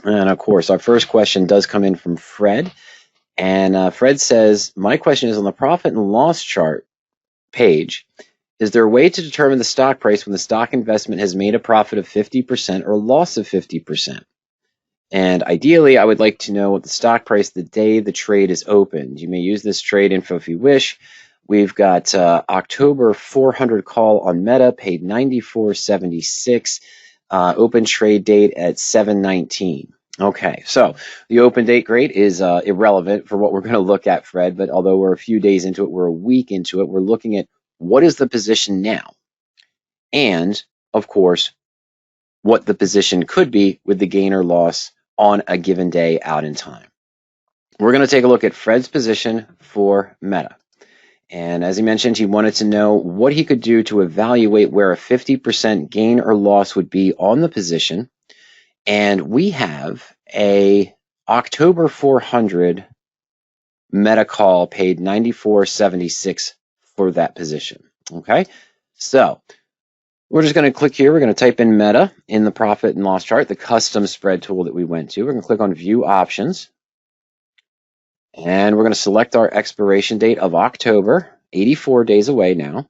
And of course, our first question does come in from Fred. And Fred says, my question is on the profit and loss chart page. Is there a way to determine the stock price when the stock investment has made a profit of 50% or a loss of 50%? And ideally, I would like to know what the stock price the day the trade is opened. You may use this trade info if you wish. We've got October 400 call on Meta, paid $94.76. Open trade date at 7/19. Okay, so the open date, great, is irrelevant for what we're going to look at, Fred. But although we're a few days into it, we're a week into it, we're looking at what is the position now? And, of course, what the position could be with the gain or loss on a given day out in time. We're going to take a look at Fred's position for Meta. And as he mentioned, he wanted to know what he could do to evaluate where a 50% gain or loss would be on the position. And we have a October 400 Meta call paid $94.76 for that position. Okay, so we're just going to click here. We're going to type in Meta in the profit and loss chart, the custom spread tool that we went to. We're going to click on View Options. And we're going to select our expiration date of October, 84 days away now.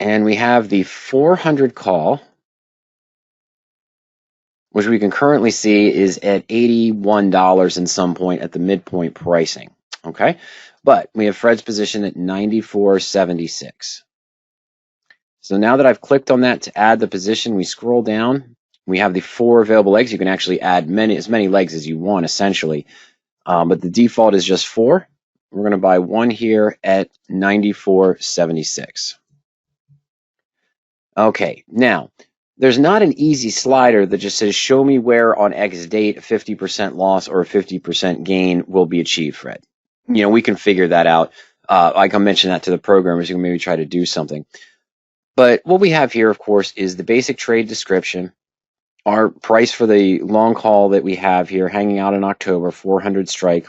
And we have the 400 call, which we can currently see is at $81 in some point at the midpoint pricing. Okay, but we have Fred's position at $94.76. So now that I've clicked on that to add the position, we scroll down. We have the 4 available legs. You can actually add as many legs as you want, essentially. But the default is just 4. We're going to buy one here at $94.76. Okay, now, there's not an easy slider that just says, show me where on X date a 50% loss or a 50% gain will be achieved, Fred. You know, we can figure that out. I can mention that to the programmers who can maybe try to do something. But what we have here, of course, is the basic trade description, our price for the long call that we have here hanging out in October, 400 strike.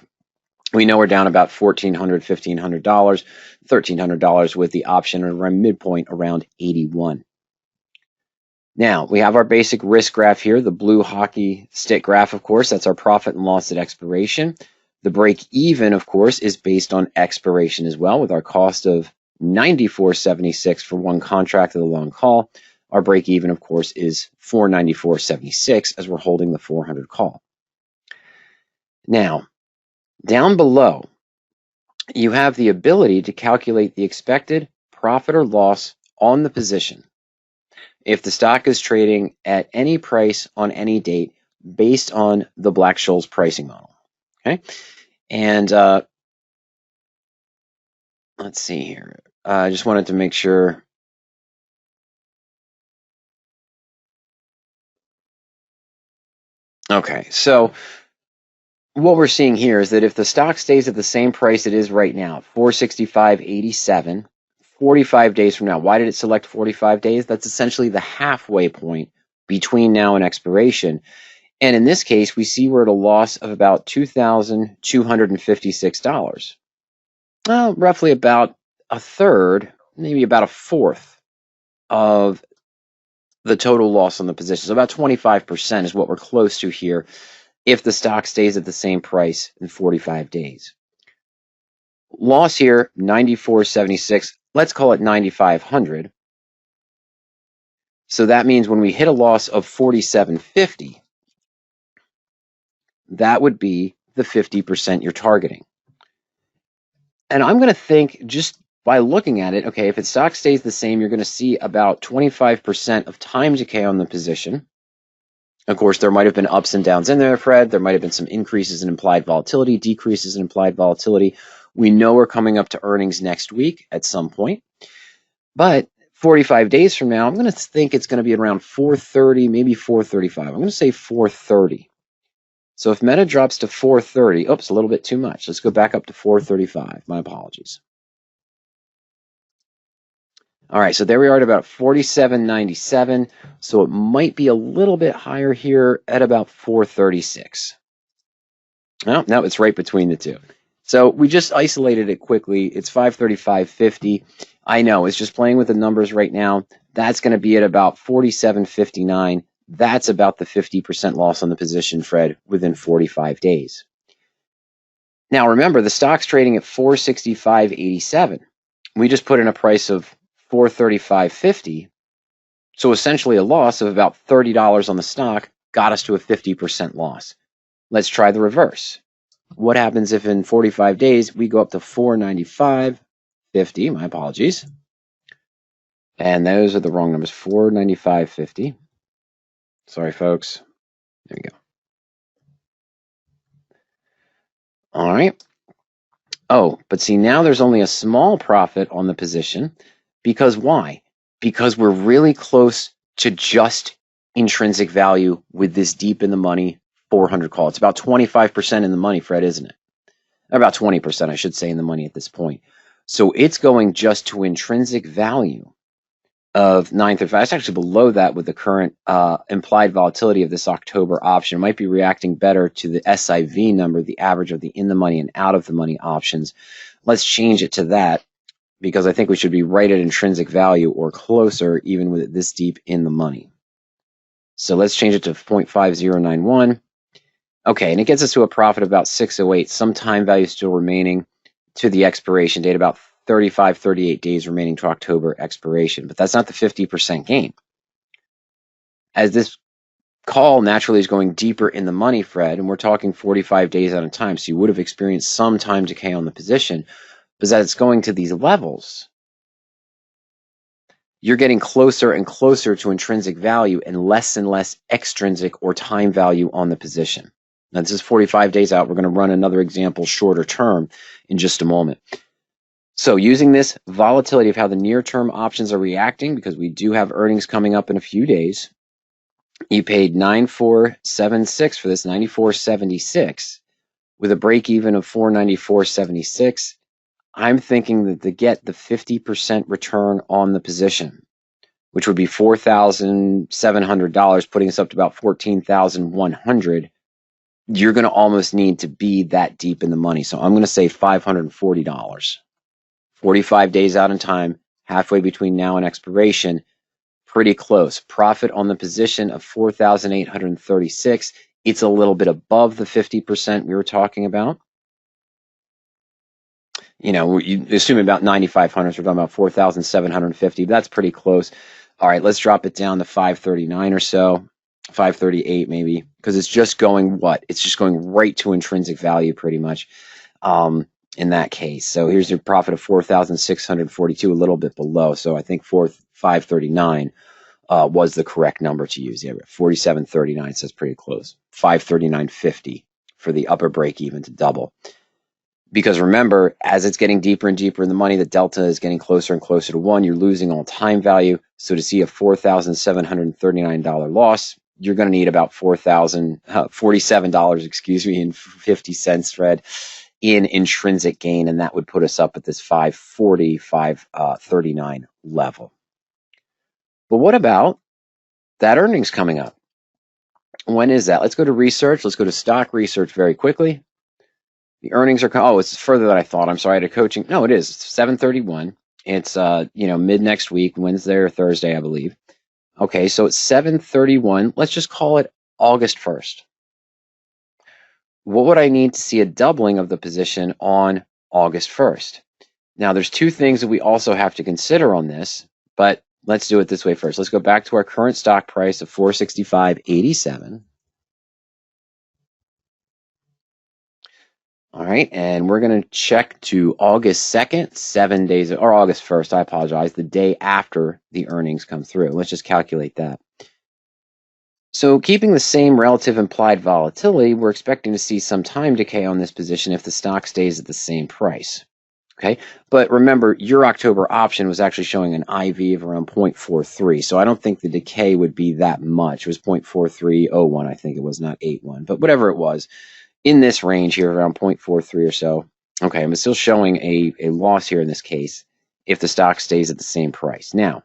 We know we're down about $1,400, $1,500, $1,300 with the option around midpoint around 81. Now, we have our basic risk graph here, the blue hockey stick graph, of course. That's our profit and loss at expiration. The break even, of course, is based on expiration as well, with our cost of $94.76 for one contract of the long call. Our break even, of course, is $494.76 as we're holding the 400 call. Now, down below, you have the ability to calculate the expected profit or loss on the position if the stock is trading at any price on any date based on the Black-Scholes pricing model. Okay, and let's see here. I just wanted to make sure. Okay, so what we're seeing here is that if the stock stays at the same price it is right now, 465.87, 45 days from now, why did it select 45 days? That's essentially the halfway point between now and expiration. And in this case, we see we're at a loss of about $2,256. Well, roughly about a third, maybe about a fourth of the total loss on the position. So about 25% is what we're close to here if the stock stays at the same price in 45 days. Loss here, $94.76. Let's call it $9,500. So that means when we hit a loss of $47.50, that would be the 50% you're targeting. And I'm going to think just by looking at it, okay, if its stock stays the same, you're going to see about 25% of time decay on the position. Of course, there might have been ups and downs in there, Fred. There might have been some increases in implied volatility, decreases in implied volatility. We know we're coming up to earnings next week at some point. But 45 days from now, I'm going to think it's going to be around 430, maybe 435. I'm going to say 430. So if Meta drops to 430, oops, a little bit too much. Let's go back up to 435. My apologies. All right, so there we are at about 47.97. So it might be a little bit higher here at about 436. Well, no, it's right between the two. So we just isolated it quickly. It's 535.50. I know, it's just playing with the numbers right now. That's going to be at about 47.59. That's about the 50% loss on the position, Fred, within 45 days. Now remember, the stock's trading at 465.87. We just put in a price of 435.50. So essentially a loss of about $30 on the stock got us to a 50% loss. Let's try the reverse. What happens if in 45 days we go up to 495.50? My apologies. And those are the wrong numbers. 495.50. Sorry, folks. There we go. All right. Oh, but see, now there's only a small profit on the position. Because why? Because we're really close to just intrinsic value with this deep in the money 400 call. It's about 25% in the money, Fred, isn't it? About 20%, I should say, in the money at this point. So it's going just to intrinsic value of 935. It's actually below that with the current implied volatility of this October option. It might be reacting better to the SIV number, the average of the in the money and out of the money options. Let's change it to that because I think we should be right at intrinsic value or closer even with it this deep in the money. So let's change it to 0.5091. Okay, and it gets us to a profit of about 608. Some time value still remaining to the expiration date, about 35, 38 days remaining to October expiration. But that's not the 50% gain. As this call naturally is going deeper in the money, Fred, and we're talking 45 days at a time, so you would have experienced some time decay on the position. But as it's going to these levels, you're getting closer and closer to intrinsic value and less extrinsic or time value on the position. Now, this is 45 days out. We're going to run another example shorter term in just a moment. So using this volatility of how the near-term options are reacting, because we do have earnings coming up in a few days, you paid 94.76 for this, 94.76, with a break-even of 494.76. I'm thinking that to get the 50% return on the position, which would be $4,700, putting us up to about $14,100, you're going to almost need to be that deep in the money. So I'm going to say $540. 45 days out in time, halfway between now and expiration, pretty close. Profit on the position of 4,836. It's a little bit above the 50% we were talking about. You know, you assume about 9,500, so we're talking about 4,750. That's pretty close. All right, let's drop it down to 539 or so, 538 maybe, because it's just going what? It's just going right to intrinsic value pretty much. In that case. So here's your profit of 4,642, a little bit below. So I think 539 was the correct number to use. Yeah, 47.39 says pretty close. 539.50 for the upper break even to double. Because remember, as it's getting deeper and deeper in the money, the delta is getting closer and closer to 1. You're losing all time value. So to see a $4,739 loss, you're going to need about $47, excuse me, and 50 cents, Fred, in intrinsic gain, and that would put us up at this 540, 539 level. But what about that earnings coming up? When is that? Let's go to research. Let's go to stock research very quickly. The earnings are, oh, it's further than I thought. I'm sorry, I had a coaching. No, it is. It's 7:31. It's, mid next week, Wednesday or Thursday, I believe. Okay, so it's 7:31. Let's just call it August 1st. What would I need to see a doubling of the position on August 1st? Now, there's two things that we also have to consider on this, but let's do it this way first. Let's go back to our current stock price of $465.87. All right, and we're going to check to August 2nd, 7 days, or August 1st, I apologize, the day after the earnings come through. Let's just calculate that. So keeping the same relative implied volatility, we're expecting to see some time decay on this position if the stock stays at the same price. Okay, but remember, your October option was actually showing an IV of around 0.43, so I don't think the decay would be that much. It was 0.4301, I think it was, not 81, but whatever it was, in this range here, around 0.43 or so. Okay, I'm still showing a loss here in this case if the stock stays at the same price. Now,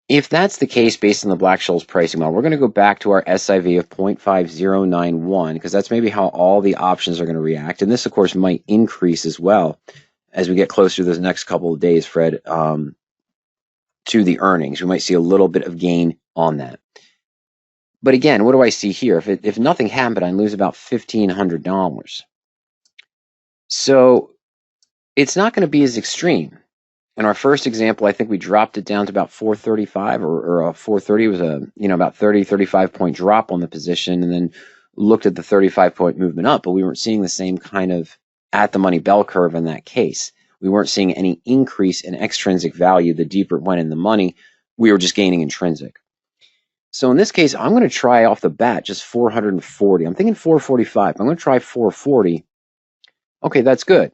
if that's the case based on the Black-Scholes pricing model, we're going to go back to our SIV of 0.5091 because that's maybe how all the options are going to react. And this, of course, might increase as well as we get closer to those next couple of days, Fred. to the earnings. We might see a little bit of gain on that. But again, what do I see here? If nothing happened, I lose about $1,500. So it's not going to be as extreme. In our first example, I think we dropped it down to about 435 or 430 was about 35 point drop on the position, and then looked at the 35 point movement up, but we weren't seeing the same kind of at the money bell curve in that case. We weren't seeing any increase in extrinsic value the deeper it went in the money. We were just gaining intrinsic. So in this case, I'm going to try off the bat just 440. I'm thinking 445. I'm going to try 440. Okay, that's good.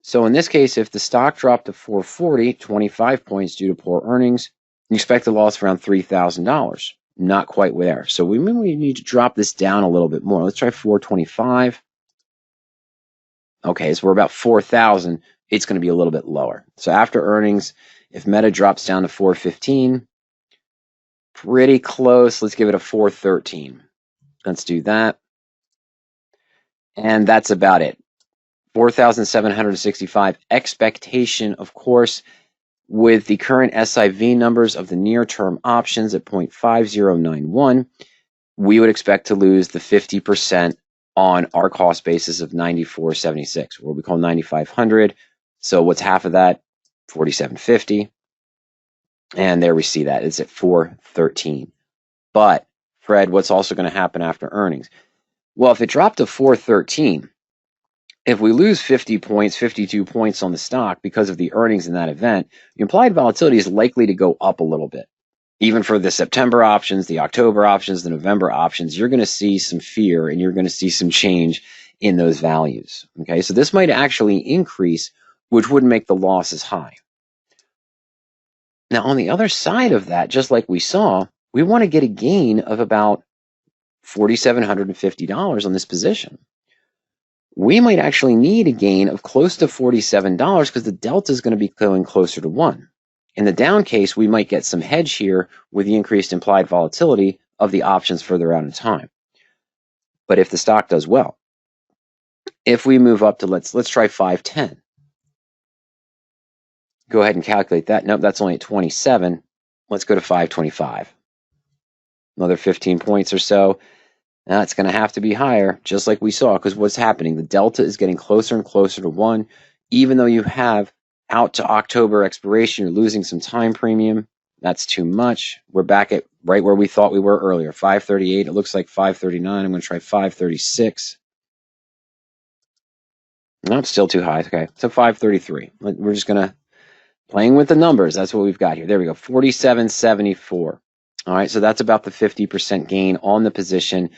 So in this case, if the stock dropped to 440, 25 points due to poor earnings, you expect a loss around $3,000. Not quite there. So we need to drop this down a little bit more. Let's try 425. Okay, so we're about 4,000. It's going to be a little bit lower. So after earnings, if Meta drops down to 415, pretty close. Let's give it a 413. Let's do that. And that's about it. 4,765 expectation, of course, with the current SIV numbers of the near-term options at 0.5091, we would expect to lose the 50% on our cost basis of 94.76, what we call 9,500. So what's half of that? 47.50. And there we see that. It's at 413. But, Fred, what's also going to happen after earnings? Well, if it dropped to 413, if we lose 50 points, 52 points on the stock because of the earnings in that event, the implied volatility is likely to go up a little bit. Even for the September options, the October options, the November options, you're going to see some fear and you're going to see some change in those values. Okay, so this might actually increase, which wouldn't make the loss as high. Now, on the other side of that, just like we saw, we want to get a gain of about $4,750 on this position. We might actually need a gain of close to $47 because the delta is going to be going closer to 1. In the down case, we might get some hedge here with the increased implied volatility of the options further out in time. But if the stock does well, if we move up to, let's try 510. Go ahead and calculate that. Nope, that's only at 27. Let's go to 525. Another 15 points or so. Now it's going to have to be higher, just like we saw, because what's happening? The delta is getting closer and closer to 1. Even though you have out to October expiration, you're losing some time premium. That's too much. We're back at right where we thought we were earlier, 538. It looks like 539. I'm going to try 536. No, it's still too high. Okay, so 533. We're just going to, playing with the numbers, that's what we've got here. There we go, 47.74. All right, so that's about the 50% gain on the position.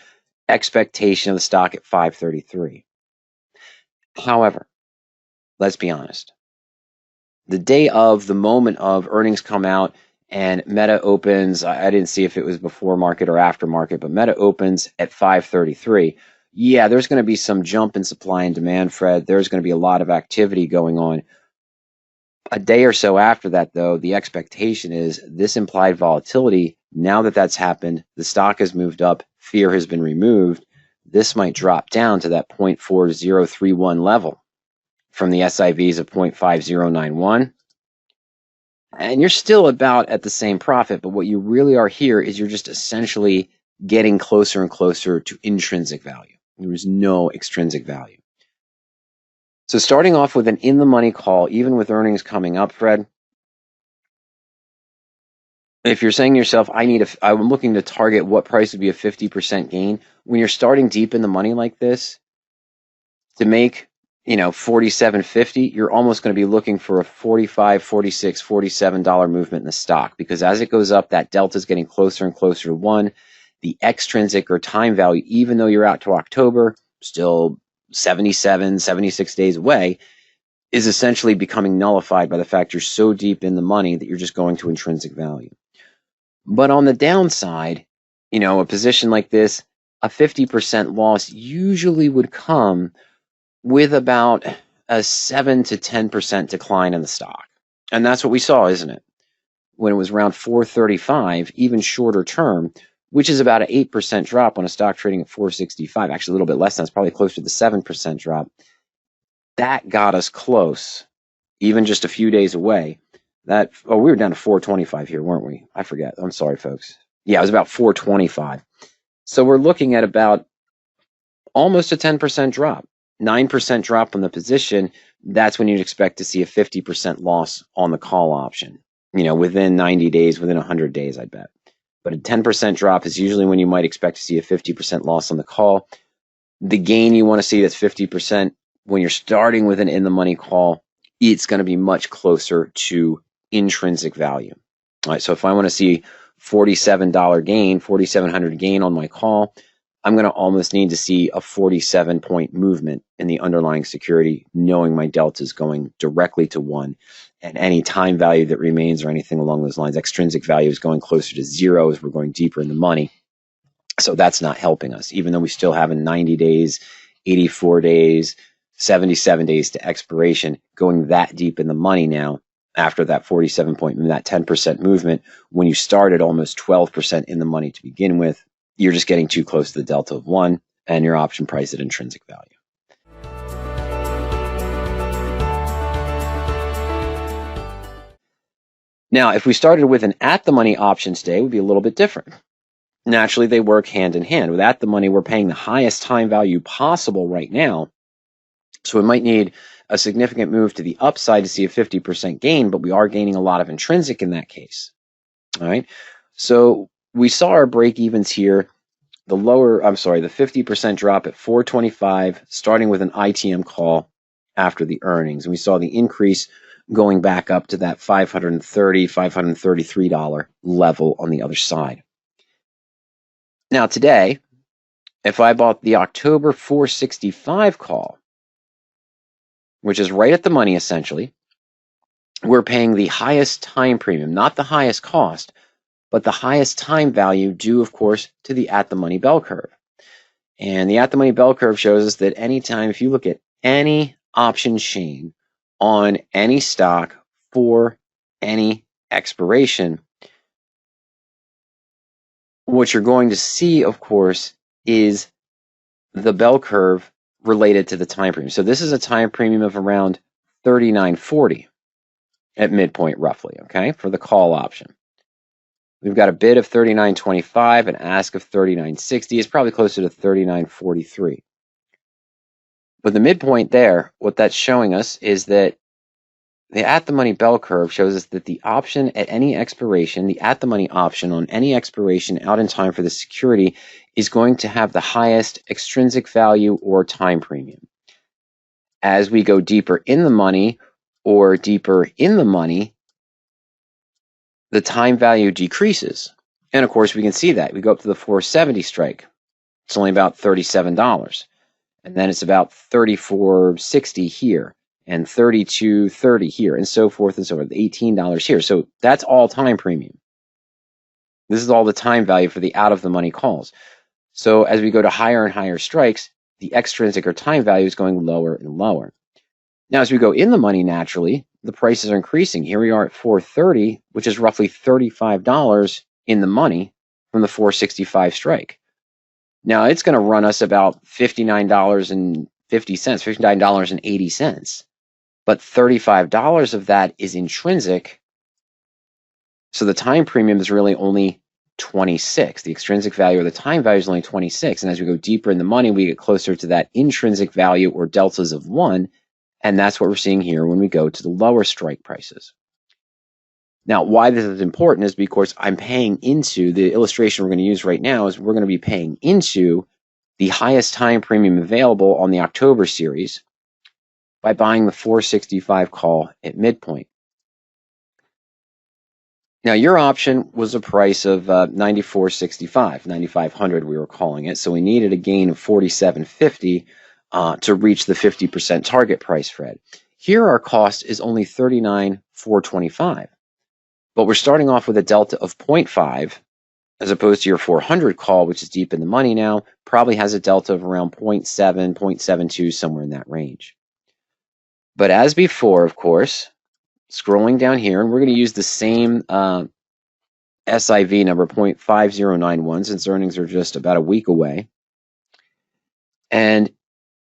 Expectation of the stock at 533. However, let's be honest. The day of, the moment of earnings come out and Meta opens, I didn't see if it was before market or after market, but Meta opens at 533. Yeah, there's going to be some jump in supply and demand, Fred. There's going to be a lot of activity going on. A day or so after that, though, the expectation is this implied volatility. Now that that's happened, the stock has moved up, fear has been removed. This might drop down to that 0.4031 level from the SIVs of 0.5091. And you're still about at the same profit, but what you really are here is you're just essentially getting closer and closer to intrinsic value. There is no extrinsic value. So starting off with an in-the-money call, even with earnings coming up, Fred, if you're saying to yourself, I'm looking to target what price would be a 50% gain, when you're starting deep in the money like this, to make, $47.50, you're almost going to be looking for a $45, $46, $47 movement in the stock, because as it goes up, that delta is getting closer and closer to 1. The extrinsic or time value, even though you're out to October, still 77, 76 days away, is essentially becoming nullified by the fact you're so deep in the money that you're just going to intrinsic value. But on the downside, a position like this, a 50% loss usually would come with about a 7 to 10% decline in the stock. And that's what we saw, isn't it? When it was around 435, even shorter term, which is about an 8% drop on a stock trading at 465, actually a little bit less than, it's probably close to the 7% drop. That got us close, even just a few days away, we were down to 425 here, weren't we? I forget. I'm sorry, folks. Yeah, it was about 425. So we're looking at about almost a 10% drop, 9% drop on the position. That's when you'd expect to see a 50% loss on the call option, within 90 days, within 100 days, I bet. But a 10% drop is usually when you might expect to see a 50% loss on the call. The gain you want to see that's 50% when you're starting with an in-the-money call, it's going to be much closer to intrinsic value. All right, so if I want to see $47 gain, 4,700 gain on my call, I'm going to almost need to see a 47-point movement in the underlying security, knowing my delta is going directly to 1, and any time value that remains or anything along those lines, extrinsic value is going closer to 0 as we're going deeper in the money. So that's not helping us, even though we still have 90 days, 84 days, 77 days to expiration, going that deep in the money now after that 47-point, that 10% movement. When you started almost 12% in the money to begin with, you're just getting too close to the delta of 1 and your option price at intrinsic value. Now, if we started with an at-the-money options day, it would be a little bit different. Naturally, they work hand in hand. With at the money, we're paying the highest time value possible right now. So we might need a significant move to the upside to see a 50% gain, but we are gaining a lot of intrinsic in that case. All right. So we saw our break evens here. The 50% drop at 425, starting with an ITM call after the earnings. And we saw the increase going back up to that $530, $533 level on the other side. Now today, if I bought the October 465 call, which is right at the money essentially, we're paying the highest time premium, not the highest cost, but the highest time value due, of course, to the at the money bell curve. And the at the money bell curve shows us that anytime, if you look at any option chain on any stock for any expiration, what you're going to see, of course, is the bell curve related to the time premium. So this is a time premium of around 39.40 at midpoint, roughly, okay, for the call option. We've got a bid of 39.25, an ask of 39.60. It's probably closer to 39.43. But the midpoint there, what that's showing us is that the at-the-money bell curve shows us that the option at any expiration, the at-the-money option on any expiration out in time for the security is going to have the highest extrinsic value or time premium. As we go deeper in the money or deeper in the money, the time value decreases. And of course, we can see that. We go up to the 470 strike. It's only about $37. And then it's about $34.60 here and $32.30 here and so forth and so forth, $18 here. So that's all time premium. This is all the time value for the out of the money calls. So as we go to higher and higher strikes, the extrinsic or time value is going lower and lower. Now, as we go in the money, naturally, the prices are increasing. Here we are at 430, which is roughly $35 in the money from the 465 strike. Now, it's going to run us about $59.50, $59.80. But $35 of that is intrinsic. So the time premium is really only 26. The extrinsic value or the time value is only 26. And as we go deeper in the money, we get closer to that intrinsic value or deltas of 1. And that's what we're seeing here when we go to the lower strike prices. Now, why this is important is because I'm paying into the illustration we're going to use right now is we're going to be paying into the highest time premium available on the October series by buying the 465 call at midpoint. Now, your option was a price of $94.65, $9,500 we were calling it. So we needed a gain of $47.50 to reach the 50% target price, Fred. Here our cost is only $39,425. But we're starting off with a delta of 0.5 as opposed to your 400 call, which is deep in the money now, probably has a delta of around 0.7, 0.72, somewhere in that range. But as before, of course, scrolling down here, and we're going to use the same SIV number, 0.5091, since earnings are just about a week away. And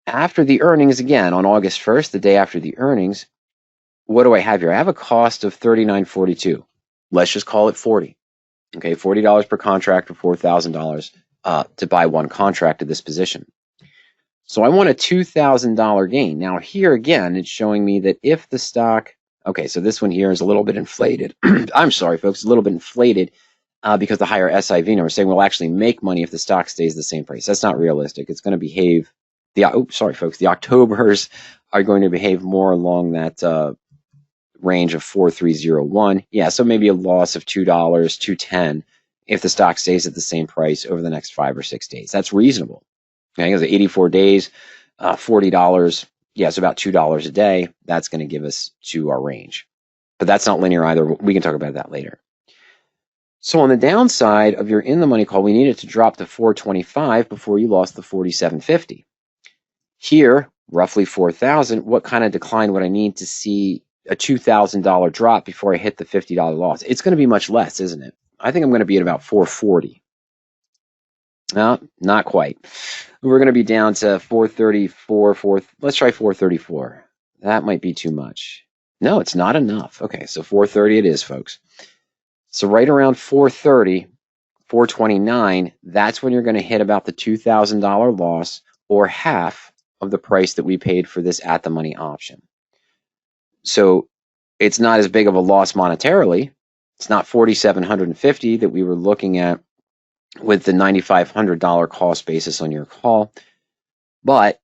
after the earnings, again, on August 1st, the day after the earnings, what do I have here? I have a cost of $39.42. Let's just call it 40. Okay, $40 per contract for $4,000 to buy one contract of this position. So I want a $2,000 gain. Now here again, it's showing me that if the stock, okay, so this one here is a little bit inflated. I'm sorry, folks, a little bit inflated because the higher SIV number is saying we'll actually make money if the stock stays the same price. That's not realistic. It's going to behave, sorry, folks, the Octobers are going to behave more along that range of 4,301. Yeah, so maybe a loss of $2, $2.10 if the stock stays at the same price over the next 5 or 6 days. That's reasonable. Okay, because 84 days, $40, yeah, it's about $2 a day. That's going to give us to our range. But that's not linear either. We can talk about that later. So on the downside of your in the money call, we need it to drop to 425 before you lost the 47.50. Here, roughly 4,000, what kind of decline would I need to see a $2,000 drop before I hit the $50 loss? It's going to be much less, isn't it? I think I'm going to be at about 440. No, not quite. We're going to be down to 434. Let's try 434. That might be too much. No, it's not enough. Okay, so 430 it is, folks. So right around 430, 429, that's when you're going to hit about the $2,000 loss or half of the price that we paid for this at the money option. So it's not as big of a loss monetarily. It's not $4,750 that we were looking at with the $9,500 cost basis on your call, but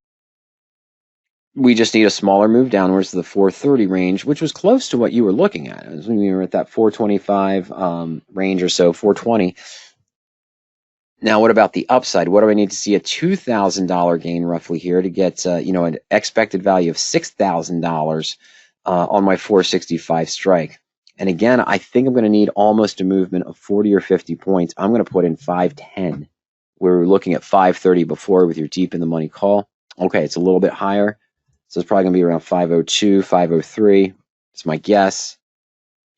we just need a smaller move downwards to the 430 range, which was close to what you were looking at. As we were at that 425 range or so, 420. Now, what about the upside? What do I need to see? A $2,000 gain roughly here to get an expected value of $6,000 on my 465 strike. And again, I think I'm going to need almost a movement of 40 or 50 points. I'm going to put in 510. We were looking at 530 before with your deep in the money call. Okay, it's a little bit higher. So it's probably going to be around 502, 503. It's my guess.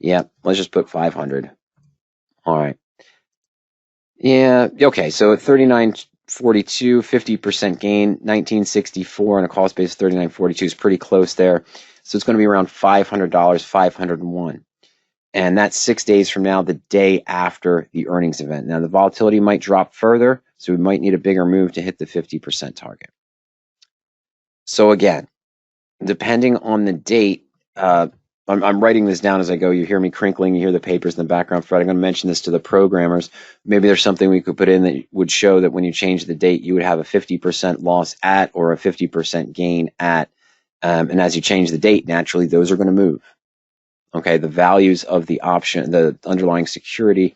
Yeah, let's just put 500. All right. Yeah, okay, so at 39.42, 50% gain, 1964, and a cost base of 39.42 is pretty close there. So it's going to be around $500, 501. And that's 6 days from now, the day after the earnings event. Now, the volatility might drop further, so we might need a bigger move to hit the 50% target. So again, depending on the date, I'm writing this down as I go. You hear me crinkling, you hear the papers in the background, Fred. I'm going to mention this to the programmers. Maybe there's something we could put in that would show that when you change the date, you would have a 50% loss at or a 50% gain at. And as you change the date, naturally, those are going to move. Okay, the values of the option, the underlying security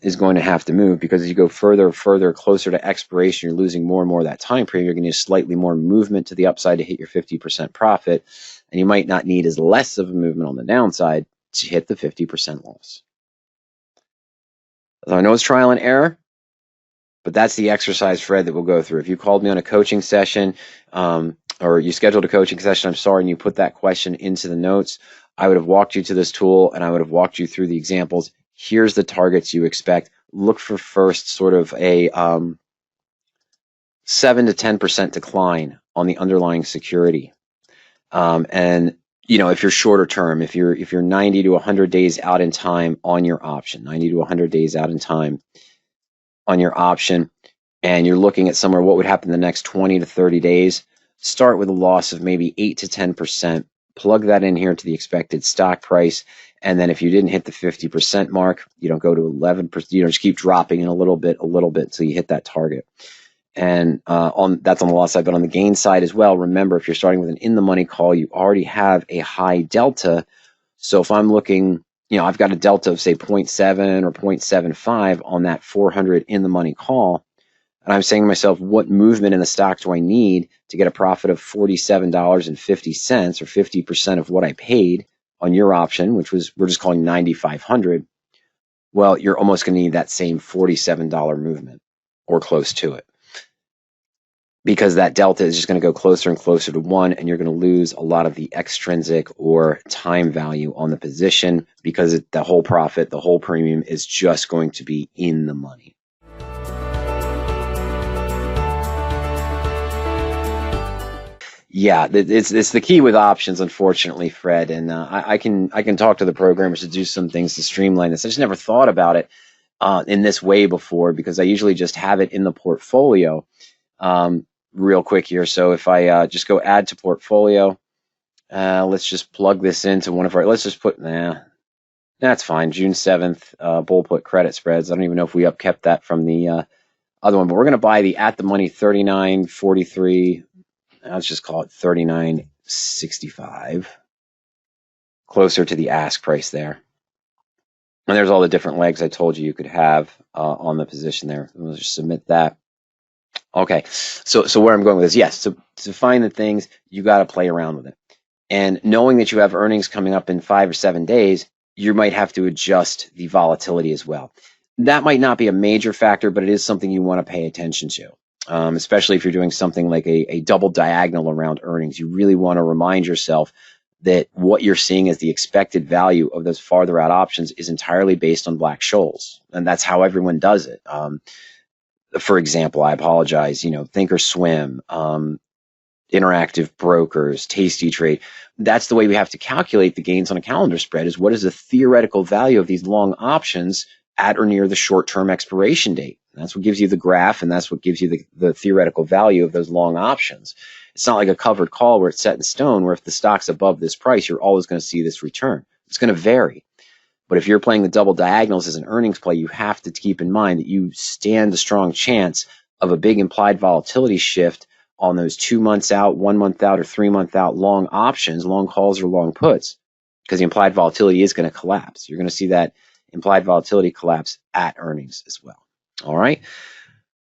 is going to have to move because as you go further, closer to expiration, you're losing more and more of that time period. You're going to need slightly more movement to the upside to hit your 50% profit. And you might not need as less of a movement on the downside to hit the 50% loss. So I know it's trial and error, but that's the exercise, Fred, that we'll go through. If you called me on a coaching session or you scheduled a coaching session, and you put that question into the notes, I would have walked you to this tool and I would have walked you through the examples. Here's the targets you expect. Look for first sort of a 7 to 10% decline on the underlying security. And if you're shorter term, if you're 90 to 100 days out in time on your option, 90 to 100 days out in time on your option, and you're looking at somewhere what would happen the next 20 to 30 days, start with a loss of maybe 8 to 10%, plug that in here to the expected stock price, and then if you didn't hit the 50% mark, you don't go to 11%, just keep dropping in a little bit until you hit that target. And that's on the loss side, but on the gain side as well, remember, if you're starting with an in-the-money call, you already have a high delta. So if I'm looking, I've got a delta of, say, 0.7 or 0.75 on that 400 in-the-money call, and I'm saying to myself, what movement in the stock do I need to get a profit of $47.50 or 50% of what I paid on your option, which we're just calling 9,500? Well, you're almost going to need that same $47 movement or close to it, because that delta is just going to go closer and closer to 1, and you're going to lose a lot of the extrinsic or time value on the position because the whole profit, the whole premium is just going to be in the money. Yeah, it's the key with options, unfortunately, Fred. And I can talk to the programmers to do some things to streamline this. I just never thought about it in this way before, because I usually just have it in the portfolio. Real quick here. So if I just go add to portfolio, let's just plug this into one of our. Let's just put that's fine. June 7th bull put credit spreads. I don't even know if we upkept that from the other one, but we're going to buy the at the money 39.43. Let's just call it 39.65, closer to the ask price there. And there's all the different legs I told you could have on the position there. We'll just submit that. Okay, so where I'm going with this, yes, so to find the things, you got to play around with it. And knowing that you have earnings coming up in 5 or 7 days, you might have to adjust the volatility as well. That might not be a major factor, but it is something you want to pay attention to. Especially if you're doing something like a double diagonal around earnings. You really want to remind yourself that what you're seeing as the expected value of those farther out options is entirely based on Black-Scholes. And that's how everyone does it. For example, I apologize, Thinkorswim, Interactive Brokers, Tasty Trade. That's the way we have to calculate the gains on a calendar spread, is what is the theoretical value of these long options at or near the short-term expiration date. And that's what gives you the graph, and that's what gives you the theoretical value of those long options. It's not like a covered call where it's set in stone, where if the stock's above this price, you're always going to see this return. It's going to vary. But if you're playing the double diagonals as an earnings play, you have to keep in mind that you stand a strong chance of a big implied volatility shift on those 2 months out, 1 month out, or 3 month out long options, long calls or long puts, because the implied volatility is going to collapse. You're going to see that implied volatility collapse at earnings as well. All right.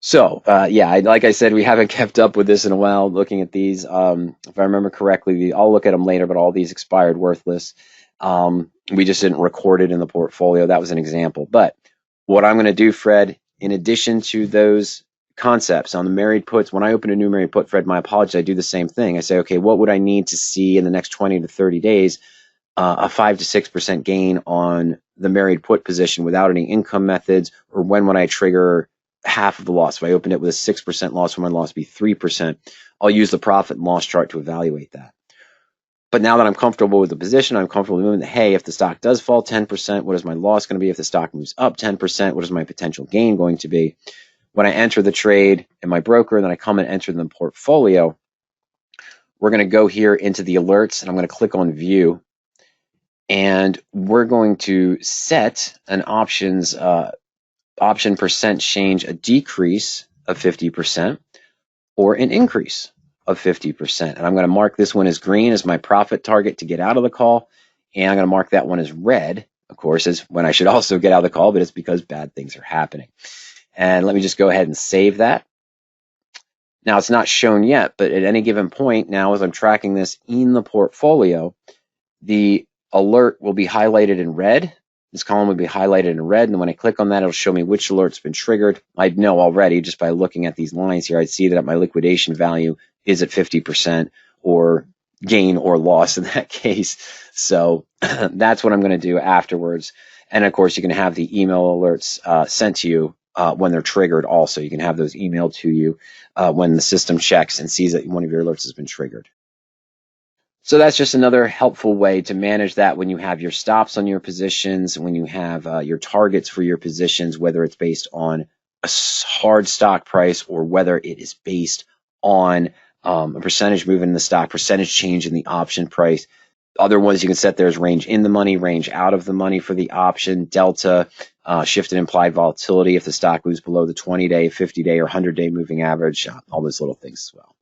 So, like I said, we haven't kept up with this in a while, looking at these. If I remember correctly, I'll look at them later, but all these expired worthless. We just didn't record it in the portfolio. That was an example. But what I'm going to do, Fred, in addition to those concepts on the married puts, when I open a new married put, Fred, my apologies, I do the same thing. I say, okay, what would I need to see in the next 20 to 30 days? A 5 to 6% gain on the married put position without any income methods, or when would I trigger half of the loss? If I opened it with a 6% loss, when my loss be 3%, I'll use the profit and loss chart to evaluate that. But now that I'm comfortable with the position, I'm comfortable moving the, hey, if the stock does fall 10%, what is my loss going to be? If the stock moves up 10%, what is my potential gain going to be? When I enter the trade in my broker, and then I come and enter the portfolio, we're going to go here into the alerts, and I'm going to click on view. And we're going to set an option percent change, a decrease of 50% or an increase of 50%. And I'm going to mark this one as green as my profit target to get out of the call. And I'm going to mark that one as red, of course, as when I should also get out of the call, but it's because bad things are happening. And let me just go ahead and save that. Now, it's not shown yet, but at any given point now, as I'm tracking this in the portfolio, the alert will be highlighted in red. This column will be highlighted in red, and when I click on that, it'll show me which alert's been triggered. I'd know already just by looking at these lines here. I'd see that my liquidation value is at 50% or gain or loss in that case. So that's what I'm going to do afterwards. And of course, you can have the email alerts sent to you when they're triggered also. You can have those emailed to you when the system checks and sees that one of your alerts has been triggered. So that's just another helpful way to manage that when you have your stops on your positions, when you have your targets for your positions, whether it's based on a hard stock price or whether it is based on a percentage movement in the stock, percentage change in the option price. Other ones you can set there is range in the money, range out of the money for the option, delta, shifted implied volatility if the stock moves below the 20-day, 50-day, or 100-day moving average, all those little things as well.